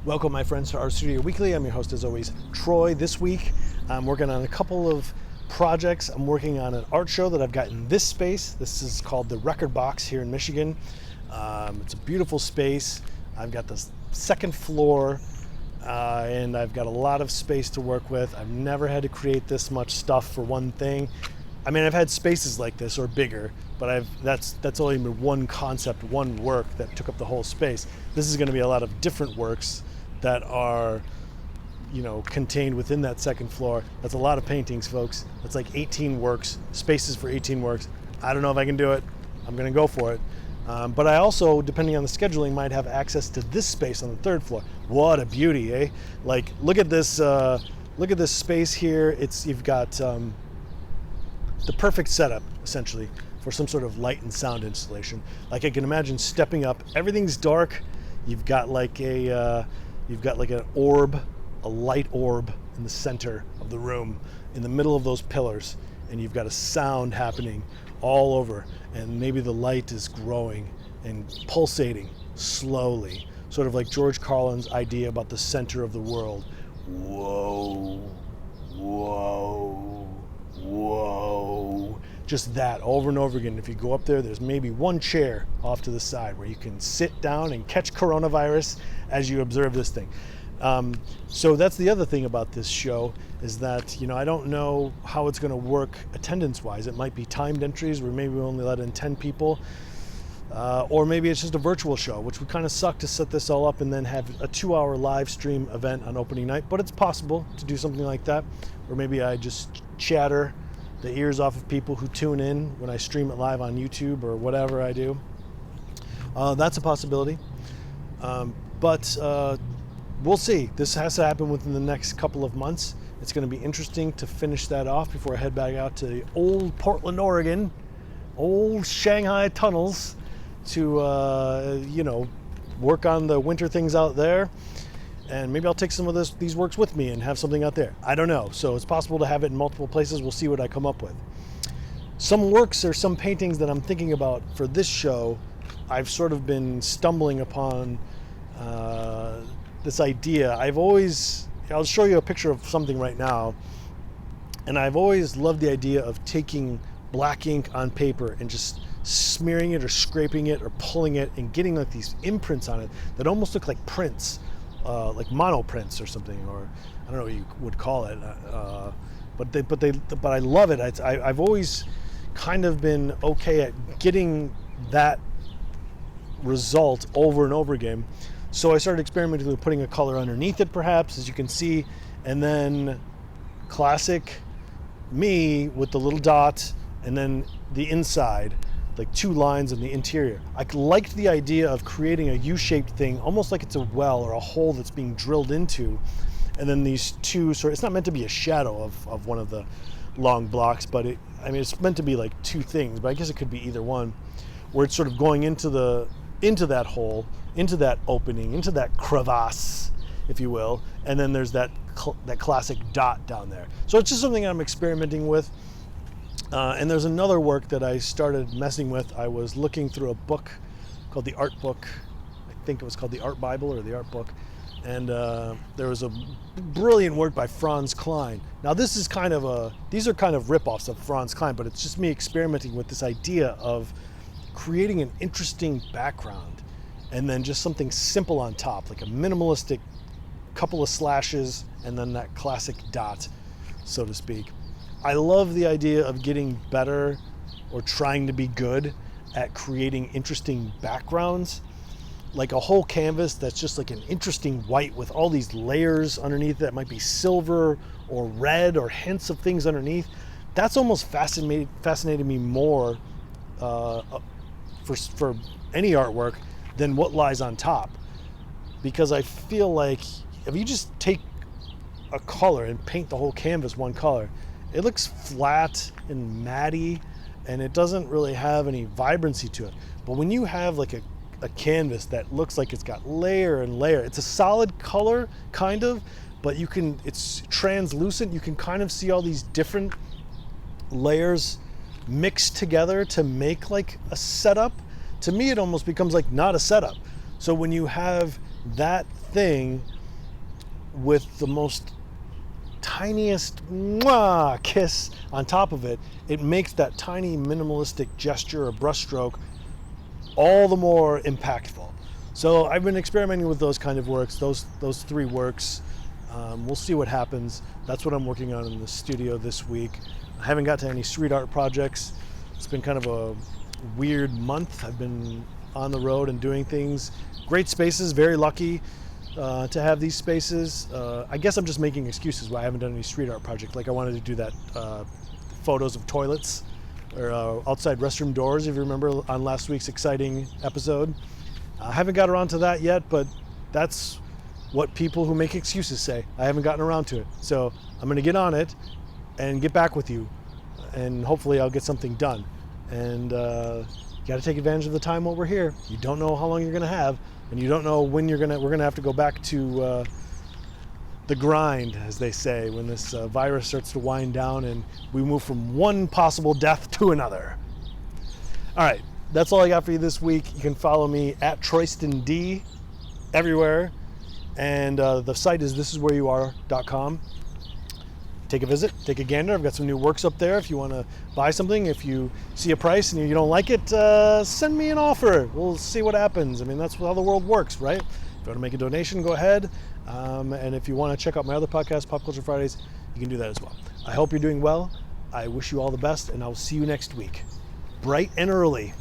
Welcome, my friends, to Art Studio Weekly. I'm your host, as always, Troy. This week, I'm working on a couple of projects. I'm working on an art show that I've got in this space. This is called the Record Box here in Michigan. It's a beautiful space. I've got the second floor, and I've got a lot of space to work with. I've never had to create this much stuff for one thing. I mean, I've had spaces like this or bigger, but that's only been one concept, one work that took up the whole space. This is going to be a lot of different works that are, contained within that second floor. That's a lot of paintings, folks. That's like 18 works, spaces for 18 works. I don't know if I can do it. I'm going to go for it. But I also, depending on the scheduling, might have access to this space on the third floor. What a beauty, eh? Like, look at this space here. You've got the perfect setup, essentially, for some sort of light and sound installation. Like, I can imagine stepping up. Everything's dark. You've got like an orb, a light orb in the center of the room, in the middle of those pillars, and you've got a sound happening all over, and maybe the light is growing and pulsating slowly, sort of like George Carlin's idea about the center of the world. Whoa, whoa, whoa. Just that over and over again. If you go up there's maybe one chair off to the side where you can sit down and catch coronavirus as you observe this thing. So that's the other thing about this show, is that, I don't know how it's going to work attendance-wise. It might be timed entries where maybe we only let in 10 people, or maybe it's just a virtual show, which would kind of suck to set this all up and then have a 2-hour live stream event on opening night. But it's possible to do something like that, or maybe I just chatter the ears off of people who tune in when I stream it live on YouTube or whatever I do. That's a possibility. But we'll see. This has to happen within the next couple of months. It's going to be interesting to finish that off before I head back out to the old Portland, Oregon, old Shanghai tunnels to, work on the winter things out there. And maybe I'll take some of these works with me and have something out there. I don't know. So it's possible to have it in multiple places. We'll see what I come up with. Some works or some paintings that I'm thinking about for this show, I've sort of been stumbling upon this idea. I'll show you a picture of something right now. And I've always loved the idea of taking black ink on paper and just smearing it or scraping it or pulling it and getting like these imprints on it that almost look like prints. Like monoprints or something, or I don't know what you would call it, but I love it. I've always kind of been okay at getting that result over and over again. So I started experimenting with putting a color underneath it, perhaps, as you can see, and then classic me with the little dot, and then the inside, like 2 lines in the interior. I liked the idea of creating a U-shaped thing, almost like it's a well or a hole that's being drilled into, and then these two it's not meant to be a shadow of one of the long blocks, but it's meant to be like 2 things, but I guess it could be either one, where it's sort of going into that hole, into that opening, into that crevasse, if you will, and then there's that classic dot down there. So it's just something I'm experimenting with. And there's another work that I started messing with. I was looking through a book called The Art Book. I think it was called The Art Bible or The Art Book. And there was a brilliant work by Franz Klein. Now these are kind of rip-offs of Franz Klein, but it's just me experimenting with this idea of creating an interesting background and then just something simple on top, like a minimalistic couple of slashes and then that classic dot, so to speak. I love the idea of getting better or trying to be good at creating interesting backgrounds, like a whole canvas that's just like an interesting white with all these layers underneath that might be silver or red or hints of things underneath. That's almost fascinated me more for any artwork than what lies on top, because I feel like if you just take a color and paint the whole canvas one color, it looks flat and matty, and it doesn't really have any vibrancy to it. But when you have like a canvas that looks like it's got layer and layer, it's a solid color, kind of, but it's translucent. You can kind of see all these different layers mixed together to make like a setup. To me, it almost becomes like not a setup. So when you have that thing with the most tiniest mwah kiss on top of it, it makes that tiny minimalistic gesture or brushstroke all the more impactful. So I've been experimenting with those kind of works, those 3 works. We'll see what happens. That's what I'm working on in the studio this week. I haven't got to any street art projects. It's been kind of a weird month. I've been on the road and doing things. Great spaces, very lucky to have these spaces. I guess I'm just making excuses why I haven't done any street art project. Like I wanted to do that photos of toilets or outside restroom doors, if you remember on last week's exciting episode. I haven't got around to that yet, but that's what people who make excuses say. I haven't gotten around to it. So I'm going to get on it and get back with you, and hopefully I'll get something done. And you got to take advantage of the time while we're here. You don't know how long you're going to have, and you don't know when we're going to have to go back to the grind, as they say, when this virus starts to wind down and we move from one possible death to another. All right, that's all I got for you this week. You can follow me at TroystonD everywhere, and the site is thisiswhereyouare.com. Take a visit, take a gander. I've got some new works up there if you want to buy something. If you see a price and you don't like it, send me an offer. We'll see what happens. I mean, that's how the world works, right? If you want to make a donation, go ahead. And if you want to check out my other podcast, Pop Culture Fridays, you can do that as well. I hope you're doing well. I wish you all the best, and I will see you next week, bright and early.